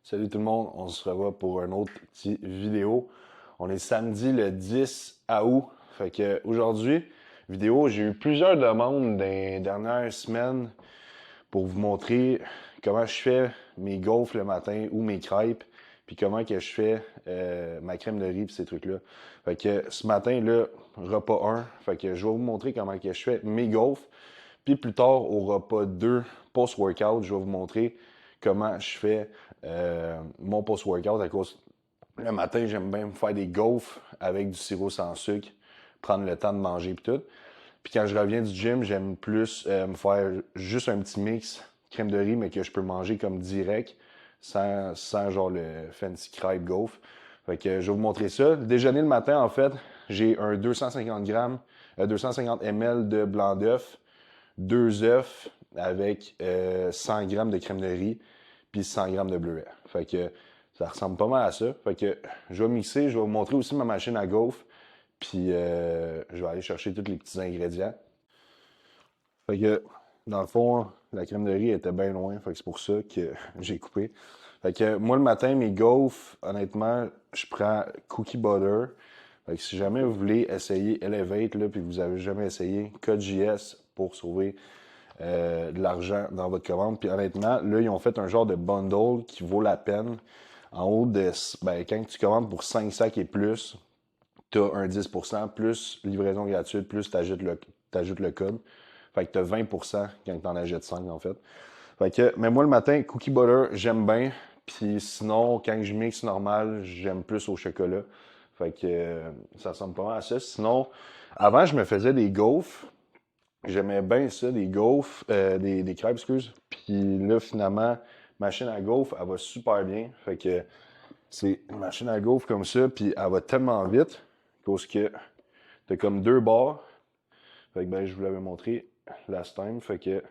Salut tout le monde, on se revoit pour une autre petite vidéo. On est samedi le 10 août. Fait que aujourd'hui, vidéo, j'ai eu plusieurs demandes dans les dernières semaines pour vous montrer comment je fais mes gaufres le matin ou mes crêpes, puis comment que je fais ma crème de riz pis ces trucs-là. Fait que ce matin, là, repas 1, fait que je vais vous montrer comment que je fais mes gaufres. Puis plus tard, au repas 2, post-workout, je vais vous montrer comment je fais mon post-workout. À cause, le matin, j'aime bien me faire des gaufres avec du sirop sans sucre, prendre le temps de manger et tout. Puis quand je reviens du gym, j'aime plus me faire juste un petit mix crème de riz, mais que je peux manger comme direct, sans genre le fancy crêpe gaufre. Fait que je vais vous montrer ça. Le déjeuner le matin, en fait, j'ai un 250 grammes, 250 ml de blanc d'œuf, 2 œufs avec 100 grammes de crème de riz, puis 100 grammes de bleuet. Fait que ça ressemble pas mal à ça. Fait que je vais mixer, je vais vous montrer aussi ma machine à gaufres, puis je vais aller chercher tous les petits ingrédients. Fait que, dans le fond, la crème de riz était bien loin, fait que c'est pour ça que j'ai coupé. Fait que moi, le matin, mes gaufres, honnêtement, je prends cookie butter. Fait que si jamais vous voulez essayer Elevate, là, puis vous avez jamais essayé, code JS pour sauver de l'argent dans votre commande. Puis honnêtement, là, ils ont fait un genre de bundle qui vaut la peine. En haut de, ben, quand tu commandes pour 5 sacs et plus, tu as un 10%, plus livraison gratuite, plus tu ajoutes le code. Fait que tu as 20% quand tu en achètes 5, en fait. Fait que, mais moi, le matin, cookie butter, j'aime bien. Puis sinon, quand je mixe normal, j'aime plus au chocolat. Fait que ça ressemble pas mal à ça. Sinon, avant, je me faisais des gaufres. J'aimais bien ça, des gaufres, des crêpes, excuse. Puis là, finalement, machine à gaufres, elle va super bien. Fait que c'est une machine à gaufres comme ça, puis elle va tellement vite parce que t'as comme deux barres. Fait que ben, je vous l'avais montré last time. Fait que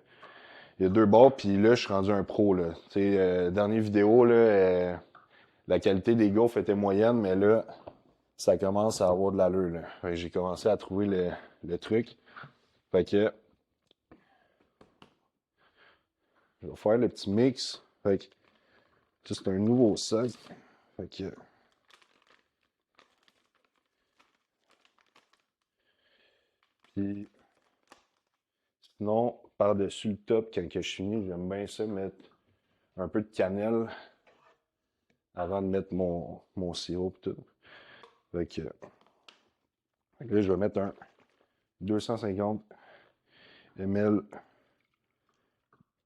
il y a deux barres, puis là, je suis rendu un pro, là. Tu sais, dernière vidéo, là, la qualité des gaufres était moyenne, mais là, ça commence à avoir de l'allure, là. Fait que j'ai commencé à trouver le truc. Fait que je vais faire le petit mix. Fait que ça, c'est un nouveau sac. Fait que puis sinon, par-dessus le top, quand que je finis, j'aime bien ça mettre un peu de cannelle avant de mettre mon sirop et tout. Fait que là, je vais mettre un 250 ml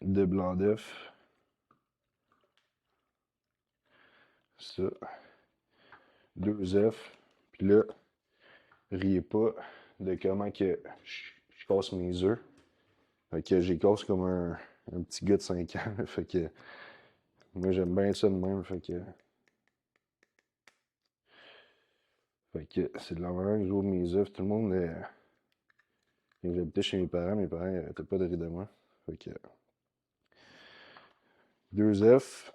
de blanc d'œuf. Ça. 2 œufs. Puis là, riez pas de comment que je casse mes œufs. Fait que j'y casse comme un petit gars de 5 ans. Fait que moi, j'aime bien ça de même. Fait que c'est de la manière que j'ouvre mes œufs. Tout le monde, quand j'habitais chez mes parents n'arrêtaient pas de rire de moi. Fait que 2 œufs.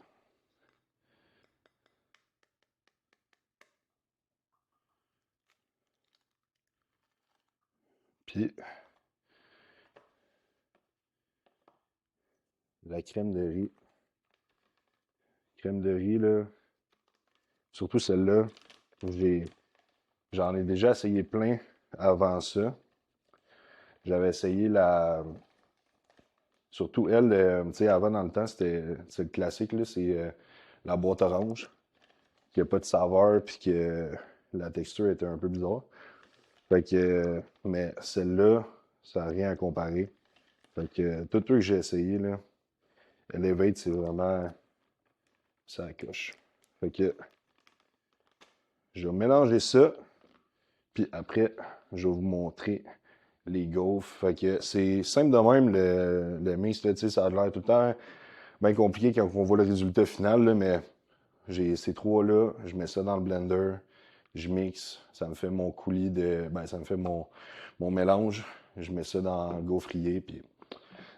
Puis la crème de riz. Crème de riz, là. Surtout celle-là. J'ai, J'en ai déjà essayé plein avant ça. J'avais essayé surtout elle, tu sais, avant dans le temps, c'est le classique, là, c'est la boîte orange, qui a pas de saveur, puis que la texture était un peu bizarre. Fait que, mais celle-là, ça n'a rien à comparer. Fait que tout ce que j'ai essayé, là, Elevate, c'est vraiment, ça coche. Fait que, je vais mélanger ça, puis après, je vais vous montrer les gaufres. Fait que c'est simple de même, le mix, là, tu sais, ça a l'air tout le temps bien compliqué quand on voit le résultat final, là, mais j'ai ces trois-là, je mets ça dans le blender, je mixe, ça me fait mon coulis ça me fait mon mélange, je mets ça dans le gaufrier, puis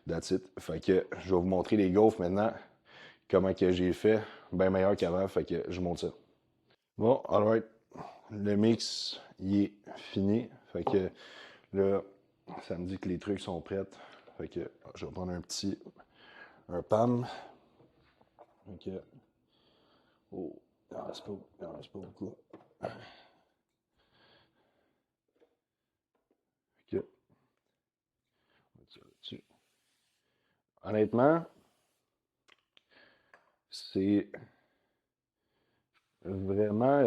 that's it. Fait que je vais vous montrer les gaufres maintenant, comment que j'ai fait, bien meilleur qu'avant, fait que je monte ça. Bon, alright, le mix, il est fini, fait que là, ça me dit que les trucs sont prêts, fait que je vais prendre un PAM, ok. Oh, il en reste pas beaucoup. Ok, on va tirer là-dessus. Honnêtement, c'est vraiment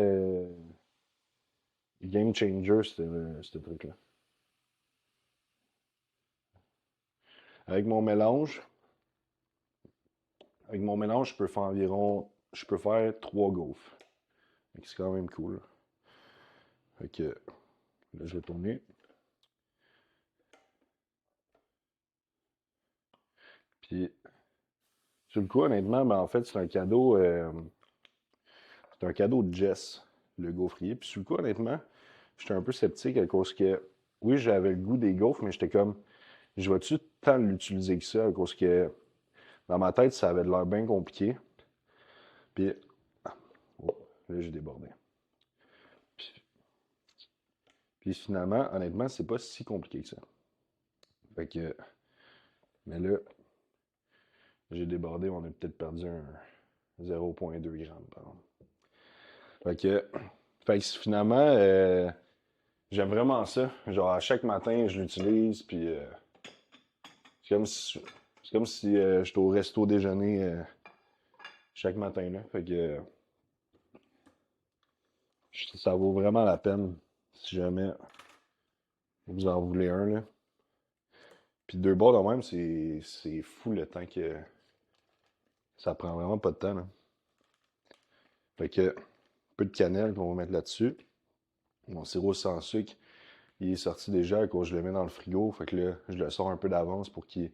game changer, ce truc-là. Avec mon mélange, avec mon mélange, je peux faire 3 gaufres. C'est quand même cool. Fait que, là, je vais tourner. Puis, sur le coup, honnêtement, ben, en fait, c'est un cadeau de Jess, le gaufrier. Puis, sur le coup, honnêtement, j'étais un peu sceptique à cause que, oui, j'avais le goût des gaufres, mais j'étais comme, je vais-tu tant l'utiliser que ça à cause que, dans ma tête, ça avait de l'air bien compliqué. Puis, oh, là, j'ai débordé. Puis, puis finalement, honnêtement, c'est pas si compliqué que ça. Fait que, mais là, j'ai débordé, on a peut-être perdu un 0,2 grammes, par exemple. Fait que, fait que finalement, j'aime vraiment ça. Genre, à chaque matin, je l'utilise, puis c'est comme si, c'est comme si j'étais au resto déjeuner chaque matin, là. Fait que ça vaut vraiment la peine si jamais vous en voulez un, là. Puis 2 barres de même, c'est fou le temps que ça prend vraiment pas de temps, là. Fait que, un peu de cannelle qu'on va mettre là-dessus. Mon sirop sans sucre, il est sorti déjà à cause je le mets dans le frigo. Fait que là, je le sors un peu d'avance pour qu'il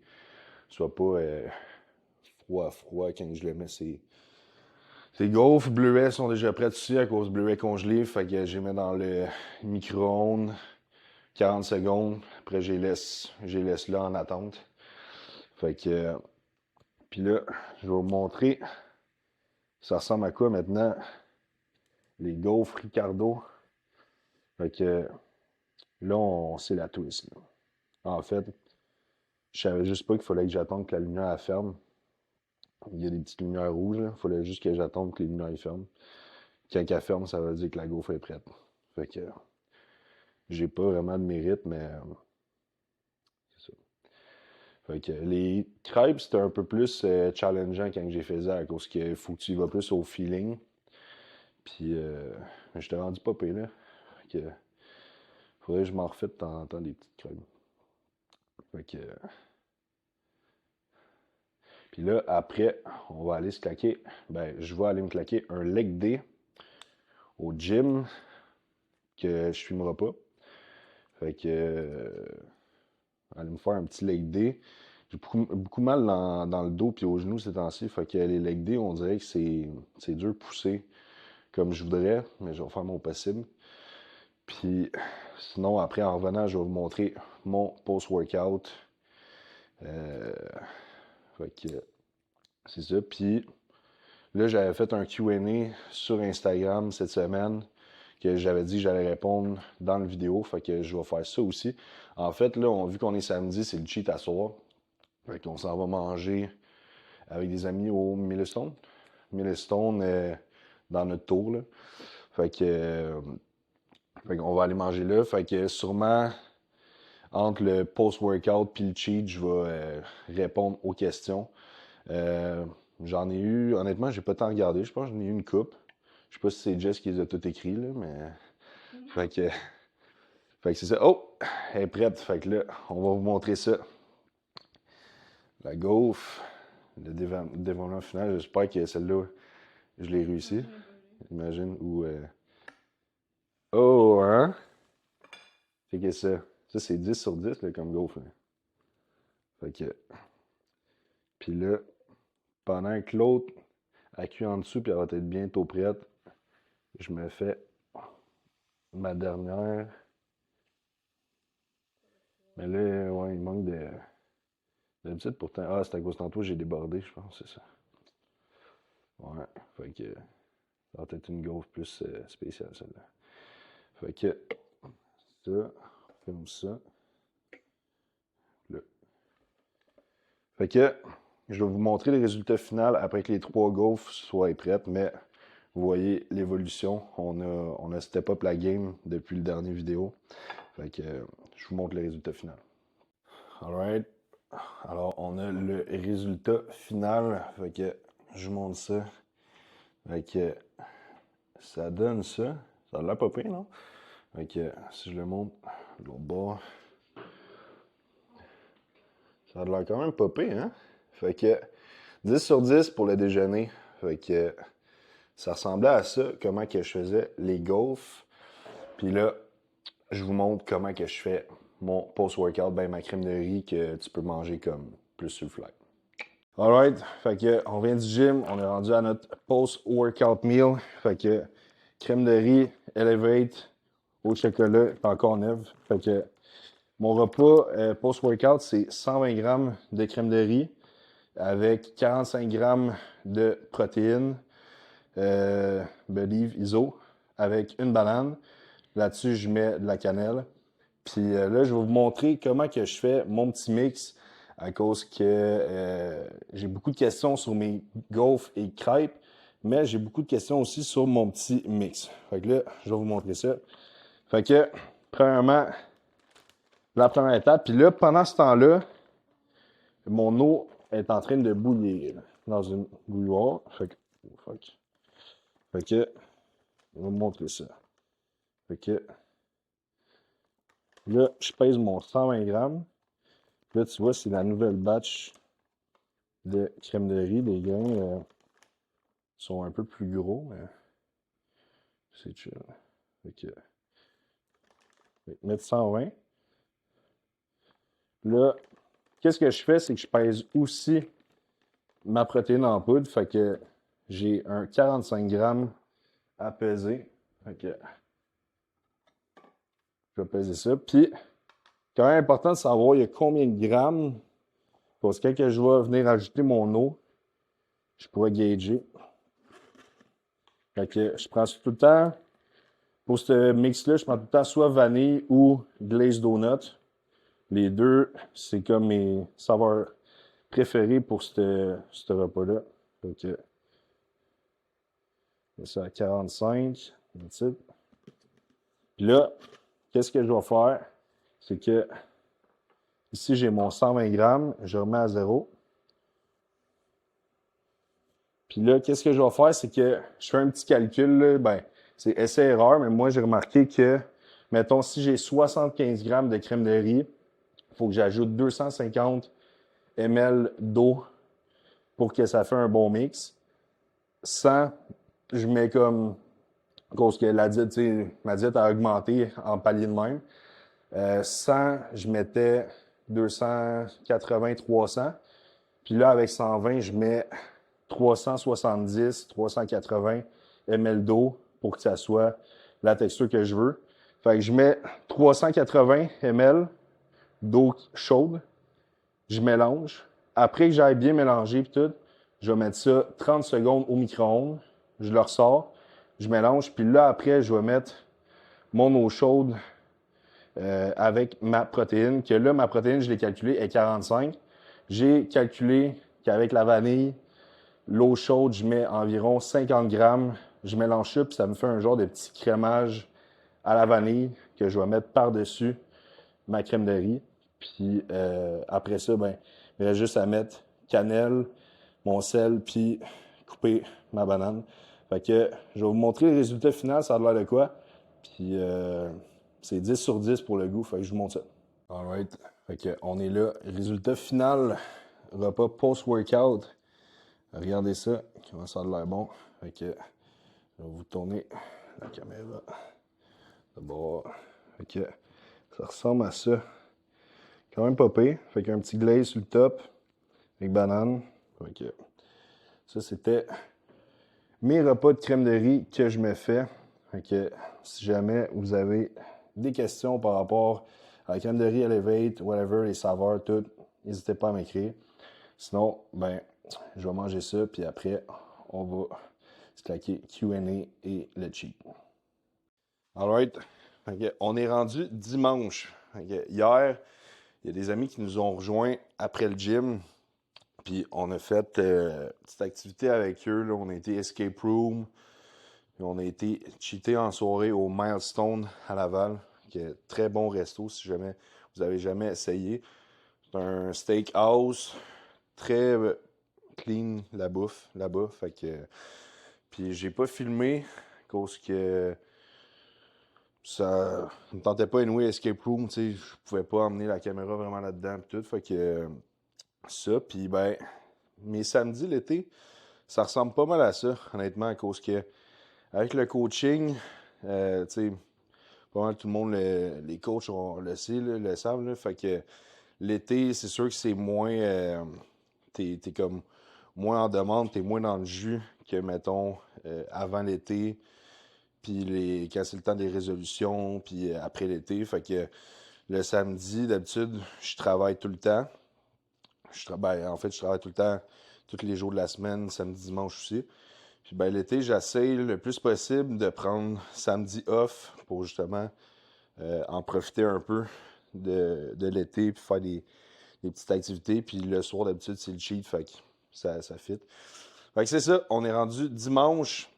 soit pas froid quand je le mets. Ces gaufres bleuets sont déjà prêtes aussi à cause bleuets congelés. Fait que je les mets dans le micro-ondes 40 secondes. Après, je les laisse là en attente. Fait que, puis là, je vais vous montrer ça ressemble à quoi maintenant les gaufres Ricardo. Fait que là, on sait la twist, là. En fait, je savais juste pas qu'il fallait que j'attende que la lumière elle ferme. Il y a des petites lumières rouges, là. Il fallait juste que j'attende que les lumières ils ferment. Quand elle ferme, ça veut dire que la gaufre est prête. Fait que j'ai pas vraiment de mérite, mais c'est ça. Fait que les crêpes, c'était un peu plus challengeant quand j'ai fait ça, à cause qu'il faut que tu y vas plus au feeling. Puis je t'ai rendu pas payé là. Fait que faudrait que je m'en refais de temps en temps des petites crêpes. Fait que puis là, après, on va aller se claquer. Ben, je vais aller me claquer un leg day au gym que je filmerai pas. Fait que aller me faire un petit leg day. J'ai beaucoup mal dans le dos puis aux genoux ces temps-ci. Fait que les leg day, on dirait que c'est dur de pousser comme je voudrais, mais je vais faire mon possible. Puis sinon, après, en revenant, je vais vous montrer mon post-workout. Euh, fait que c'est ça. Puis là, j'avais fait un Q&A sur Instagram cette semaine que j'avais dit que j'allais répondre dans la vidéo. Fait que je vais faire ça aussi. En fait, là, vu qu'on est samedi, c'est le cheat à soir. Fait qu'on s'en va manger avec des amis au Millestone. Millestone dans notre tour, là. Fait que, fait qu'on va aller manger là. Fait que sûrement, entre le post-workout puis le cheat, je vais répondre aux questions. Euh, J'en ai eu, honnêtement, j'ai pas tant regardé. Je pense que j'en ai eu une coupe. Je sais pas si c'est Jess qui les a tout écrits, là, mais. Fait que, fait que c'est ça. Oh! Elle est prête. Fait que là, on va vous montrer ça. La gaufre, le développement final. J'espère que celle-là, je l'ai réussi. Imagine. Ou. Oh, hein? Fait que ça c'est 10 sur 10 là, comme gaufre, là. Fait que. Puis là, pendant que l'autre a cuit en dessous, puis elle va être bientôt prête, je me fais ma dernière. Mais là, ouais, il manque de. D'habitude, pourtant. Ah, c'est à cause tantôt, j'ai débordé, je pense, c'est ça. Ouais, fait que. Ça va être une gaufre plus spéciale, celle-là. Fait que. Ça, comme ça. Là. Fait que. Je vais vous montrer le résultat final après que les 3 gaufres soient prêtes, mais vous voyez l'évolution. On a step up la game depuis le dernier vidéo. Fait que je vous montre le résultat final. Alright. Alors, on a le résultat final. Fait que je vous montre ça. Fait que ça donne ça. Ça a l'air pas pire, non? Fait que si je le montre de l'autre bord, ça a l'air quand même pas pire, hein? Fait que 10 sur 10 pour le déjeuner. Fait que ça ressemblait à ça, comment que je faisais les gaufres. Puis là, je vous montre comment que je fais mon post-workout, ben ma crème de riz que tu peux manger comme plus sur le fly. Alright, fait que on vient du gym, on est rendu à notre post-workout meal. Fait que crème de riz, Elevate, au chocolat, est encore neuve. Fait que mon repas post-workout, c'est 120 grammes de crème de riz avec 45 grammes de protéines, Believe ISO, avec une banane. Là-dessus, je mets de la cannelle. Puis là, je vais vous montrer comment que je fais mon petit mix à cause que j'ai beaucoup de questions sur mes gaufres et crêpes, mais j'ai beaucoup de questions aussi sur mon petit mix. Fait que là, je vais vous montrer ça. Fait que, premièrement, la première étape, puis là, pendant ce temps-là, mon eau est en train de bouillir là, dans une bouilloire. Fait que, je vais vous montrer ça. Fait que, là, je pèse mon 120 grammes. Là, tu vois, c'est la nouvelle batch de crème de riz. Les grains sont un peu plus gros, mais c'est chill. Fait que mettre 120. Là, qu'est-ce que je fais, c'est que je pèse aussi ma protéine en poudre. Fait que j'ai un 45 grammes à peser. Fait que je vais peser ça. Puis, quand même important de savoir il y a combien de grammes. Parce que quand je vais venir ajouter mon eau, je pourrais gager. Fait que je prends tout le temps, pour ce mix-là, je prends tout le temps soit vanille ou glaze donut. Les deux, c'est comme mes saveurs préférées pour ce repas-là. Fait que c'est à 45. That's it. Puis là, qu'est-ce que je vais faire? C'est que ici, j'ai mon 120 grammes, je remets à 0. Puis là, qu'est-ce que je vais faire? C'est que je fais un petit calcul, là, ben, c'est essai-erreur, mais moi, j'ai remarqué que, mettons, si j'ai 75 grammes de crème de riz, il faut que j'ajoute 250 ml d'eau pour que ça fasse un bon mix. 100, je mets comme, cause que la diète, tu sais, ma diète a augmenté en palier de même. 100, je mettais 280, 300. Puis là, avec 120, je mets 370, 380 ml d'eau pour que ça soit la texture que je veux. Fait que je mets 380 ml d'eau chaude, je mélange. Après que j'aille bien mélanger puis tout, je vais mettre ça 30 secondes au micro-ondes, je le ressors, je mélange, puis là après, je vais mettre mon eau chaude avec ma protéine, que là, ma protéine, je l'ai calculée, est 45. J'ai calculé qu'avec la vanille, l'eau chaude, je mets environ 50 grammes. Je mélange ça, puis ça me fait un genre de petit crémage à la vanille que je vais mettre par-dessus ma crème de riz. Puis après ça, ben, il reste juste à mettre cannelle, mon sel, puis couper ma banane. Fait que je vais vous montrer le résultat final, ça a l'air de quoi. Puis c'est 10 sur 10 pour le goût, fait que je vous montre ça. Alright, fait que on est là. Résultat final, repas post-workout. Regardez ça, comment ça a l'air bon. Fait que je vais vous tourner la caméra d'abord. Fait que ça ressemble à ça. Quand même pas pire. Fait qu'un petit glaze sur le top avec banane. Fait que ça, c'était mes repas de crème de riz que je me fais. Fait que si jamais vous avez des questions par rapport à la crème de riz Elevate, whatever, les saveurs, tout, n'hésitez pas à m'écrire. Sinon, ben, je vais manger ça, puis après, on va se claquer Q&A et le cheat. Alright. Okay. On est rendu dimanche. Okay. Hier, il y a des amis qui nous ont rejoints après le gym. Puis on a fait une petite activité avec eux. Là. On a été escape room. On a été cheaté en soirée au Milestone à Laval, qui est très bon resto si jamais vous avez jamais essayé. C'est un steakhouse, très clean la bouffe là-bas. Fait que, puis j'ai pas filmé à cause que ça me tentait pas anyway escape room, tu sais, je pouvais pas emmener la caméra vraiment là-dedans pis tout. Fait que ça, puis ben mes samedis l'été, ça ressemble pas mal à ça, honnêtement, à cause que avec le coaching, tu sais, pas mal tout le monde, les coachs le sait, là, le savent, là, fait que l'été, c'est sûr que c'est moins, t'es comme moins en demande, t'es moins dans le jus que, mettons, avant l'été, puis quand c'est le temps des résolutions, puis après l'été, fait que le samedi, d'habitude, je travaille tout le temps. En fait, je travaille tout le temps, tous les jours de la semaine, samedi, dimanche aussi. Puis ben, l'été, j'essaye le plus possible de prendre samedi off pour justement en profiter un peu de l'été, puis faire des petites activités. Puis le soir, d'habitude, c'est le cheat, fait que ça fit. Fait que c'est ça, on est rendu dimanche.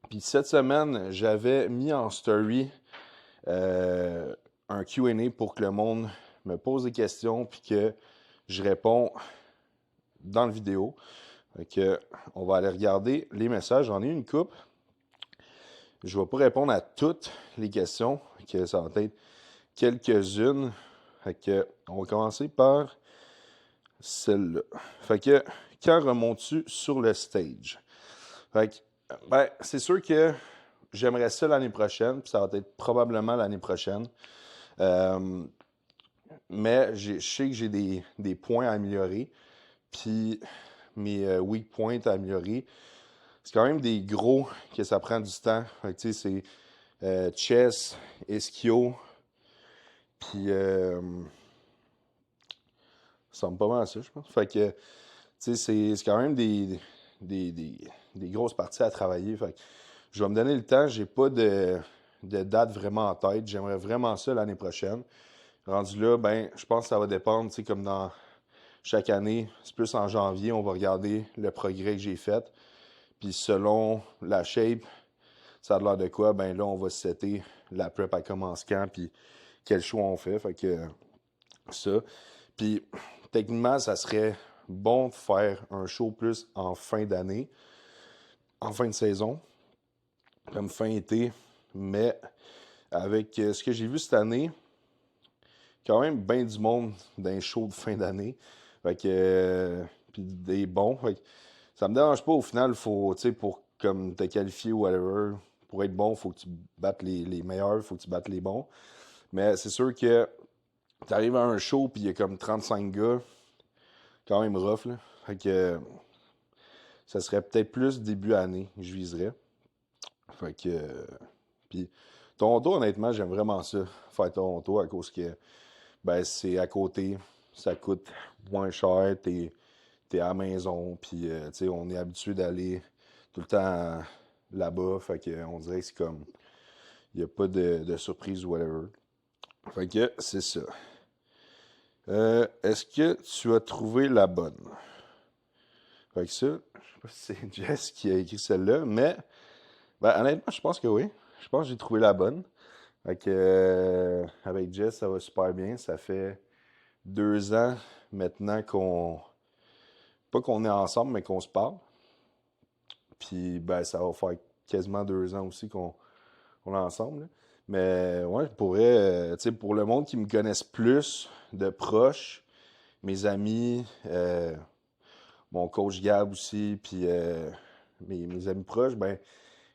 Puis cette semaine, j'avais mis en story un Q&A pour que le monde me pose des questions, puis que je réponds dans la vidéo. Fait que on va aller regarder les messages. J'en ai une coupe. Je ne vais pas répondre à toutes les questions. Que ça va être quelques-unes. Fait que on va commencer par celle-là. Fait que quand remontes-tu sur le stage? Fait que, ben, c'est sûr que j'aimerais ça l'année prochaine, puis ça va être probablement l'année prochaine. Mais je sais que j'ai des points à améliorer. Puis mes weak points à améliorer. C'est quand même des gros que ça prend du temps. Fait que tu sais, c'est chess, ischio, puis ça ressemble pas mal à ça, je pense. Fait que, tu sais, c'est quand même des, des, des grosses parties à travailler. Fait que je vais me donner le temps. J'ai pas de date vraiment en tête. J'aimerais vraiment ça l'année prochaine. Rendu là, ben, je pense que ça va dépendre, tu sais, comme dans chaque année. C'est plus en janvier, on va regarder le progrès que j'ai fait. Puis selon la shape, ça a l'air de quoi, ben là, on va setter la prep à commence quand, puis quel choix on fait. Fait que ça. Puis techniquement, ça serait bon de faire un show plus en fin d'année, en fin de saison, comme fin été. Mais avec ce que j'ai vu cette année, quand même bien du monde d'un show de fin d'année. Fait que, puis des bons. Fait que ça me dérange pas. Au final, faut, tu sais, pour comme te qualifier ou whatever, pour être bon, faut que tu battes les meilleurs, faut que tu battes les bons. Mais c'est sûr que tu arrives à un show puis il y a comme 35 gars, quand même rough, là. Fait que ça serait peut-être plus début année que je viserais. Fait que, puis Toronto, honnêtement, j'aime vraiment ça, faire Toronto, à cause que, ben, c'est à côté, ça coûte moins cher, t'es à la maison, puis, tu sais, on est habitué d'aller tout le temps là-bas, fait que on dirait que c'est comme, il n'y a pas de surprise ou whatever. Fait que c'est ça. Est-ce que tu as trouvé la bonne? Fait que ça, je sais pas si c'est Jess qui a écrit celle-là, mais ben, honnêtement, je pense que oui. Je pense que j'ai trouvé la bonne. Fait que avec Jess, ça va super bien. Ça fait 2 ans maintenant pas qu'on est ensemble, mais qu'on se parle. Puis ben ça va faire quasiment 2 ans aussi qu'on est ensemble, là. Mais ouais, je pourrais, tu sais, pour le monde qui me connaisse plus de proches, mes amis, mon coach Gab aussi, puis mes amis proches, ben,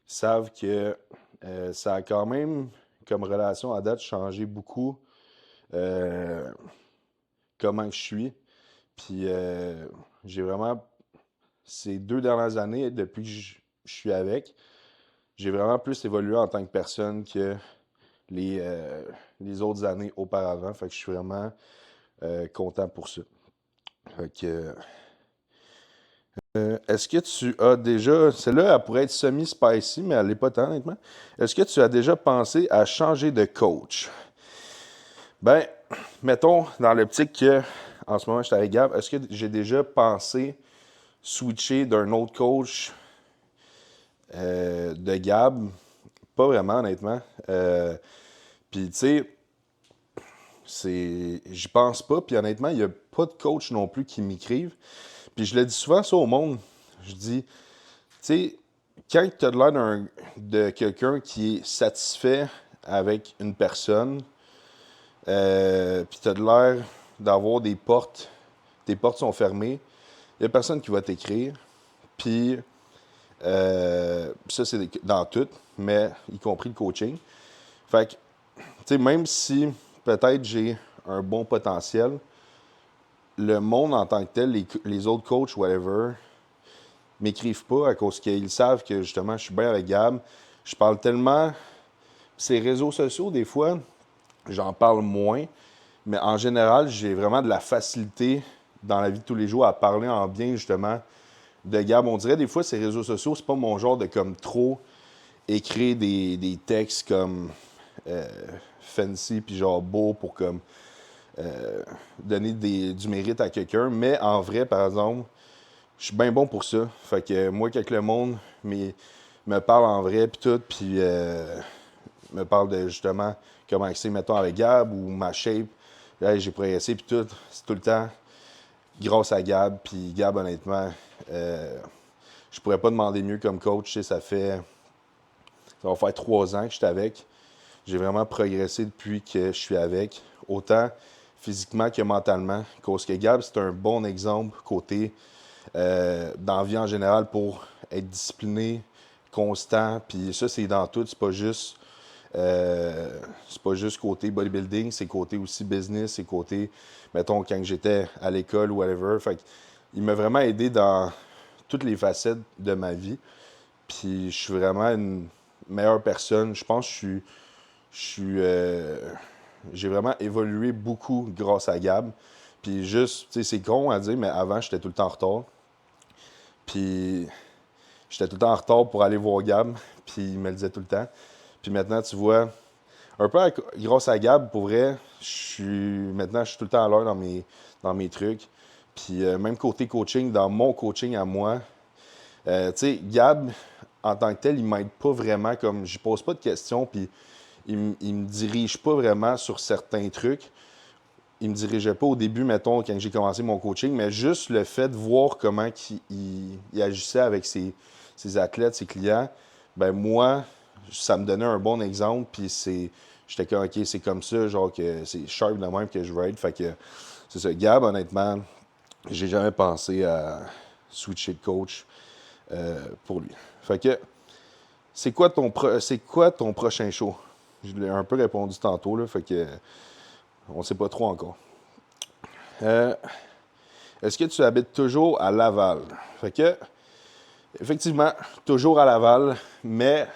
ils savent que ça a quand même, comme relation à date, changé beaucoup euh, comment je suis. Puis j'ai vraiment, ces 2 dernières années, depuis que je suis avec, j'ai vraiment plus évolué en tant que personne que les, euh, les autres années auparavant. Fait que je suis vraiment content pour ça. Fait que, est-ce que tu as déjà, celle-là, elle pourrait être semi-spicy, mais elle n'est pas tant, honnêtement. Est-ce que tu as déjà pensé à changer de coach? Ben, mettons, dans l'optique que, en ce moment, je suis avec Gab, est-ce que j'ai déjà pensé switcher d'un autre coach de Gab, pas vraiment, honnêtement. Puis, tu sais, j'y pense pas. Puis, honnêtement, il n'y a pas de coach non plus qui m'écrivent. Puis, je le dis souvent, ça, au monde. Je dis, tu sais, quand tu as l'air de quelqu'un qui est satisfait avec une personne, puis tu as l'air d'avoir des portes, tes portes sont fermées, il n'y a personne qui va t'écrire. Puis, ça, c'est dans tout, mais y compris le coaching. Fait que, tu sais, même si peut-être j'ai un bon potentiel, le monde en tant que tel, les autres coachs, whatever, m'écrivent pas à cause qu'ils savent que justement, je suis bien avec Gab. Je parle tellement. Ces réseaux sociaux, des fois, j'en parle moins, mais en général, j'ai vraiment de la facilité dans la vie de tous les jours à parler en bien, justement, de Gab. On dirait des fois, ces réseaux sociaux, c'est pas mon genre de comme trop écrire des textes comme fancy puis genre beau pour comme donner du mérite à quelqu'un. Mais en vrai, par exemple, je suis bien bon pour ça. Fait que moi, quand le monde me parle en vrai puis tout, puis me parle de justement comment c'est, mettons, avec Gab ou ma shape, là, j'ai progressé puis tout, c'est tout le temps grâce à Gab. Puis Gab, honnêtement, je pourrais pas demander mieux comme coach. Tu sais, ça va faire 3 ans que je suis avec. J'ai vraiment progressé depuis que je suis avec, autant physiquement que mentalement. Cause que Gab, c'est un bon exemple côté dans la vie en général pour être discipliné, constant. Puis ça, c'est dans tout. C'est pas juste côté bodybuilding, c'est côté aussi business, c'est côté, mettons, quand j'étais à l'école ou whatever. Fait il m'a vraiment aidé dans toutes les facettes de ma vie. Puis je suis vraiment une meilleure personne. Je pense que j'ai vraiment évolué beaucoup grâce à Gab. Puis juste, tu sais, c'est con à dire, mais avant, j'étais tout le temps en retard. Puis j'étais tout le temps en retard pour aller voir Gab. Puis il me le disait tout le temps. Puis maintenant, tu vois, un peu grâce à Gab, pour vrai, maintenant, je suis tout le temps à l'heure dans mes trucs. Puis même côté coaching, dans mon coaching à moi, tu sais, Gab, en tant que tel, il m'aide pas vraiment, comme je pose pas de questions, puis il me dirige pas vraiment sur certains trucs. Il me dirigeait pas au début, mettons, quand j'ai commencé mon coaching, mais juste le fait de voir comment il agissait avec ses athlètes, ses clients, ben moi, ça me donnait un bon exemple, puis j'étais comme, OK, c'est comme ça, genre que c'est sharp de même que je veux être. Fait que c'est ça. Gab, honnêtement, j'ai jamais pensé à switcher de coach pour lui. Fait que, c'est quoi ton prochain show? Je l'ai un peu répondu tantôt, là, fait que on sait pas trop encore. Est-ce que tu habites toujours à Laval? Fait que, effectivement, toujours à Laval, mais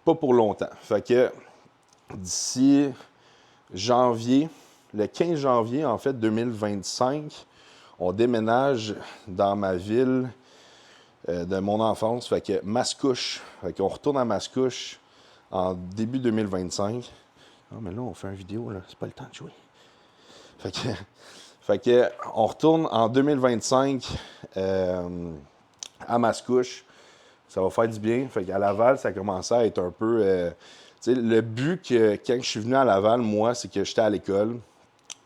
pas pour longtemps. Fait que d'ici janvier, le 15 janvier, en fait, 2025, on déménage dans ma ville de mon enfance. Fait que Mascouche. Fait qu'on retourne à Mascouche en début 2025. Ah, mais là, on fait une vidéo, là. C'est pas le temps de jouer. Fait que on retourne en 2025 à Mascouche. Ça va faire du bien. Fait qu'à Laval, ça commençait à être un peu... tu sais, le but que quand je suis venu à Laval, moi, c'est que j'étais à l'école.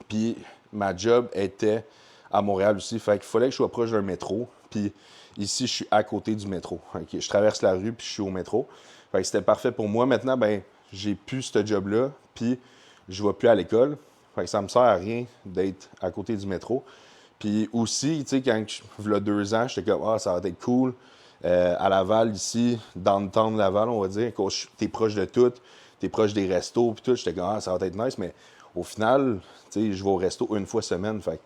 Puis ma job était à Montréal aussi. Fait qu'il fallait que je sois proche d'un métro. Puis ici, je suis à côté du métro. Okay? Je traverse la rue, puis je suis au métro. Fait que c'était parfait pour moi. Maintenant, ben, j'ai plus ce job-là. Puis je ne vais plus à l'école. Fait que ça me sert à rien d'être à côté du métro. Puis aussi, tu sais, quand il y a 2 ans, j'étais comme, ah, ça va être cool. À Laval, ici, dans le temps de Laval, on va dire, t'es proche de tout, t'es proche des restos, puis tout. J'étais comme, ah, ça va être nice, mais au final, tu sais, je vais au resto une fois semaine. Fait que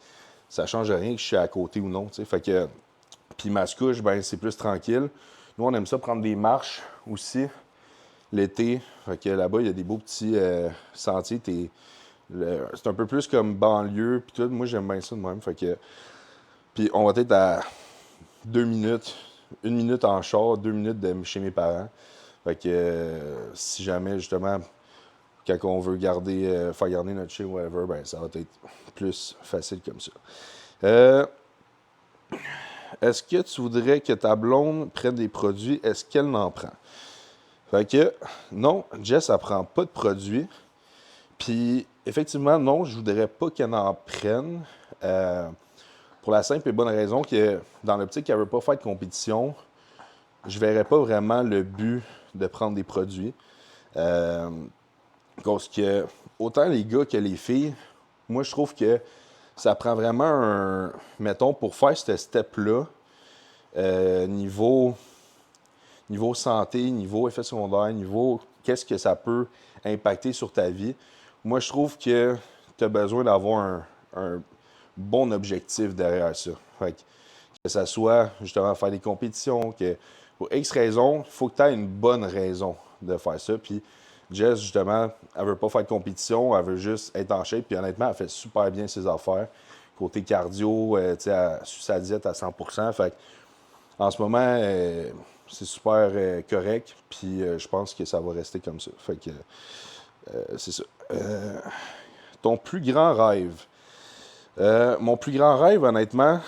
ça change rien que je suis à côté ou non, tu sais. Fait que, puis Mascouche, ben, c'est plus tranquille. Nous, on aime ça prendre des marches aussi l'été. Fait que là-bas, il y a des beaux petits sentiers. C'est un peu plus comme banlieue, puis tout. Moi, j'aime bien ça de même. Fait que, puis on va être à 2 minutes, 1 minute en char, 2 minutes de chez mes parents. Fait que si jamais, justement, quand on veut faire garder notre chien, whatever, ben ça va être plus facile comme ça. est-ce que tu voudrais que ta blonde prenne des produits? Est-ce qu'elle en prend? Fait que, non, Jess, elle prend pas de produits. Puis, effectivement, non, je voudrais pas qu'elle en prenne. Pour la simple et bonne raison que, dans l'optique qu'elle veut pas faire de compétition, je verrais pas vraiment le but de prendre des produits. Parce que, autant les gars que les filles, moi, je trouve que ça prend vraiment mettons, pour faire ce step-là, niveau santé, niveau effet secondaire, niveau qu'est-ce que ça peut impacter sur ta vie. Moi, je trouve que tu as besoin d'avoir un bon objectif derrière ça. Fait que ça soit justement faire des compétitions, que pour X raisons, il faut que tu aies une bonne raison de faire ça. Puis Jess, justement, elle veut pas faire de compétition, elle veut juste être en shape. Puis honnêtement, elle fait super bien ses affaires. Côté cardio, tu sais, elle suit sa diète à 100%. Fait que, en ce moment, c'est super correct. Puis je pense que ça va rester comme ça. Fait que c'est ça. Ton plus grand rêve. Mon plus grand rêve, honnêtement,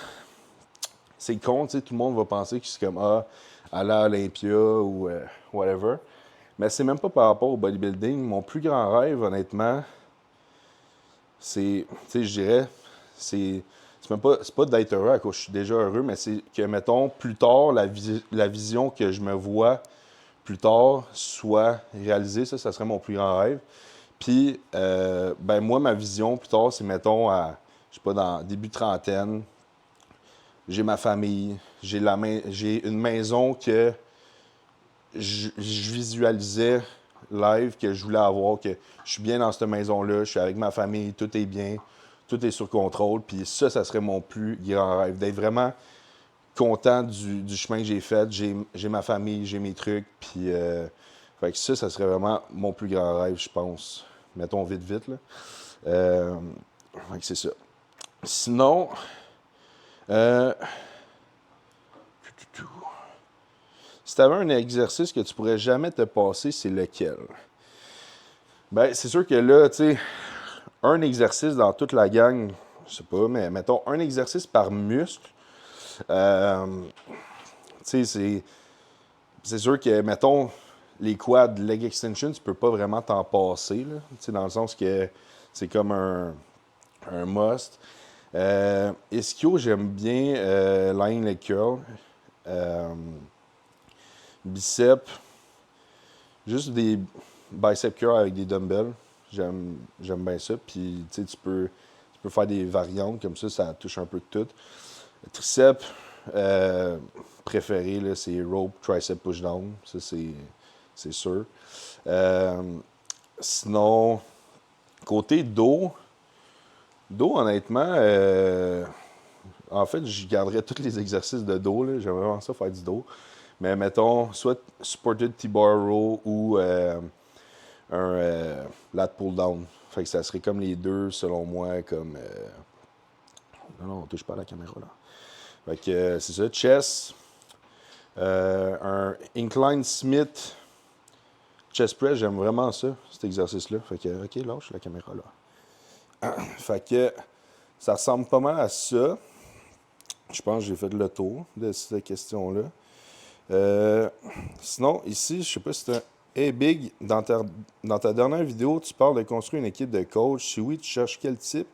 c'est con, tu sais, tout le monde va penser que c'est comme aller à Olympia ou whatever. Mais c'est même pas par rapport au bodybuilding. Mon plus grand rêve, honnêtement, c'est, tu sais, je dirais, c'est même pas, c'est pas d'être heureux à cause je suis déjà heureux, mais c'est que, mettons, plus tard, la vision que je me vois plus tard soit réalisée. Ça serait mon plus grand rêve. Puis, ben moi, ma vision plus tard, c'est, mettons, je sais pas, dans début trentaine, j'ai ma famille, j'ai une maison que je visualisais live, que je voulais avoir, que je suis bien dans cette maison-là, je suis avec ma famille, tout est bien, tout est sur contrôle. Puis ça serait mon plus grand rêve, d'être vraiment content du chemin que j'ai fait. J'ai ma famille, j'ai mes trucs, puis fait que ça serait vraiment mon plus grand rêve, je pense. Mettons vite, vite, là. Fait que c'est ça. Sinon, si tu avais un exercice que tu pourrais jamais te passer, c'est lequel? Ben, c'est sûr que là, tu sais, un exercice dans toute la gang, je sais pas, mais mettons un exercice par muscle, tu sais, c'est sûr que, mettons, les quads, leg extension, tu peux pas vraiment t'en passer, là, tu sais, dans le sens que c'est comme un must. Ischio, j'aime bien lying leg curl. Bicep, juste des bicep curl avec des dumbbells. J'aime bien ça. Puis, tu sais, tu peux faire des variantes comme ça touche un peu de tout. Triceps préféré, là, c'est rope, tricep, push-down. Ça, c'est sûr. Sinon, côté dos, honnêtement, en fait, je garderais tous les exercices de dos. J'aimerais vraiment ça faire du dos. Mais mettons, soit supported T-bar row ou un lat pull down. Fait que ça serait comme les deux, selon moi, comme... Non, on touche pas à la caméra, là. Fait que c'est ça, chest, un incline Smith chest press, j'aime vraiment ça, cet exercice-là. Fait que, OK, lâche la caméra, là. Fait que ça ressemble pas mal à ça. Je pense que j'ai fait le tour de cette question-là. Sinon, ici, je sais pas si c'est un Hey Big, dans ta dernière vidéo, tu parles de construire une équipe de coach. Si oui, tu cherches quel type?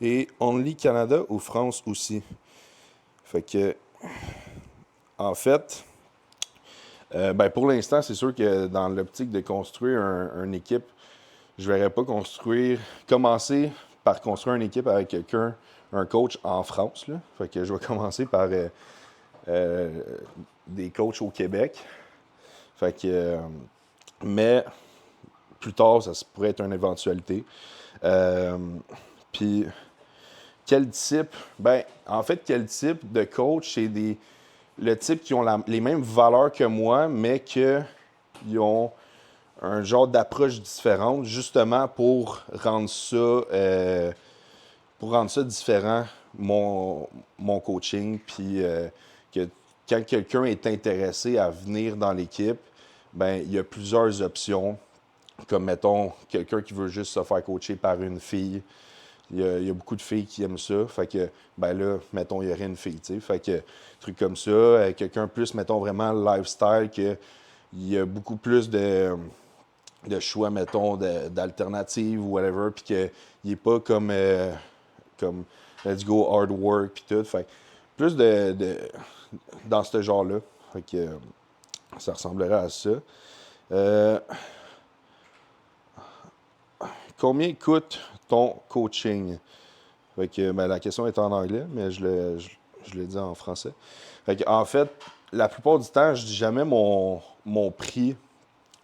Et Only Canada ou France aussi? Fait que, en fait, ben pour l'instant, c'est sûr que dans l'optique de construire une équipe, je ne verrais pas commencer par construire une équipe avec quelqu'un, un coach en France. Là. Fait que je vais commencer par des coachs au Québec. Fait que, mais plus tard, ça pourrait être une éventualité. Puis, quel type? Ben, en fait, quel type de coach? C'est le type qui ont les mêmes valeurs que moi, mais qu'ils ont un genre d'approche différente, justement pour rendre ça différent, mon coaching. Puis, que quand quelqu'un est intéressé à venir dans l'équipe, ben il y a plusieurs options. Comme, mettons, quelqu'un qui veut juste se faire coacher par une fille. il y a beaucoup de filles qui aiment ça. Fait que, ben là, mettons, il y aurait une fille, tu sais. Fait que, truc comme ça. Quelqu'un plus, mettons, vraiment lifestyle, que il y a beaucoup plus de choix, mettons, d'alternatives ou whatever, puis qu'il n'est pas comme let's go hard work, puis tout. Fait que plus dans ce genre-là. Fait que ça ressemblerait à ça. Euh, Combien coûte ton coaching? Fait que, ben, la question est en anglais, mais je l'ai dit en français. Fait que, en fait, la plupart du temps, je dis jamais mon prix.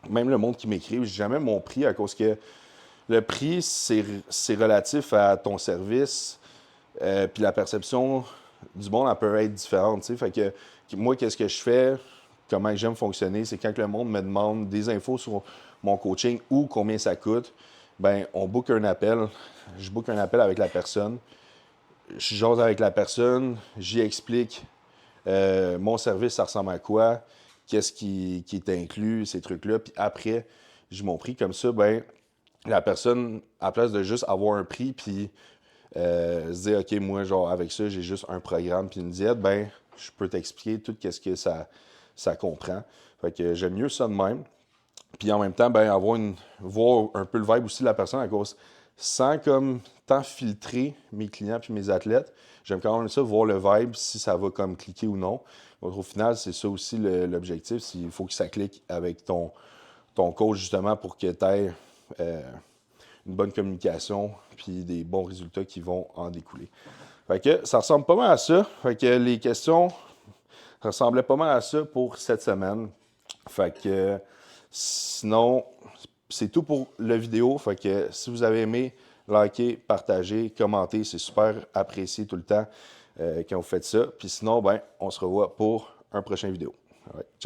Même le monde qui m'écrit, je dis jamais mon prix à cause que le prix, c'est relatif à ton service. Puis la perception du monde, elle peut être différente. T'sais. Fait que moi, qu'est-ce que je fais? Comment j'aime fonctionner? C'est quand le monde me demande des infos sur mon coaching ou combien ça coûte, ben on book un appel. Je book un appel avec la personne. Je jase avec la personne, j'y explique mon service, ça ressemble à quoi, qu'est-ce qui est inclus, ces trucs-là. Puis après, j'ai mon prix. Comme ça, ben la personne, à place de juste avoir un prix, puis se dire, OK, moi, genre, avec ça, j'ai juste un programme puis une diète, ben je peux t'expliquer tout ce que ça comprend. Fait que j'aime mieux ça de même. Puis en même temps, ben voir un peu le vibe aussi de la personne à cause, sans comme tant filtrer mes clients puis mes athlètes, j'aime quand même ça, voir le vibe, si ça va comme cliquer ou non. Donc, au final, c'est ça aussi l'objectif. Il faut que ça clique avec ton coach justement pour que tu aies une bonne communication puis des bons résultats qui vont en découler. Fait que ça ressemble pas mal à ça. Fait que les questions ressemblaient pas mal à ça pour cette semaine. Fait que sinon, c'est tout pour la vidéo. Fait que si vous avez aimé, likez, partagez, commentez. C'est super apprécié tout le temps quand vous faites ça. Puis sinon, ben, on se revoit pour un prochain vidéo. Ouais, ciao.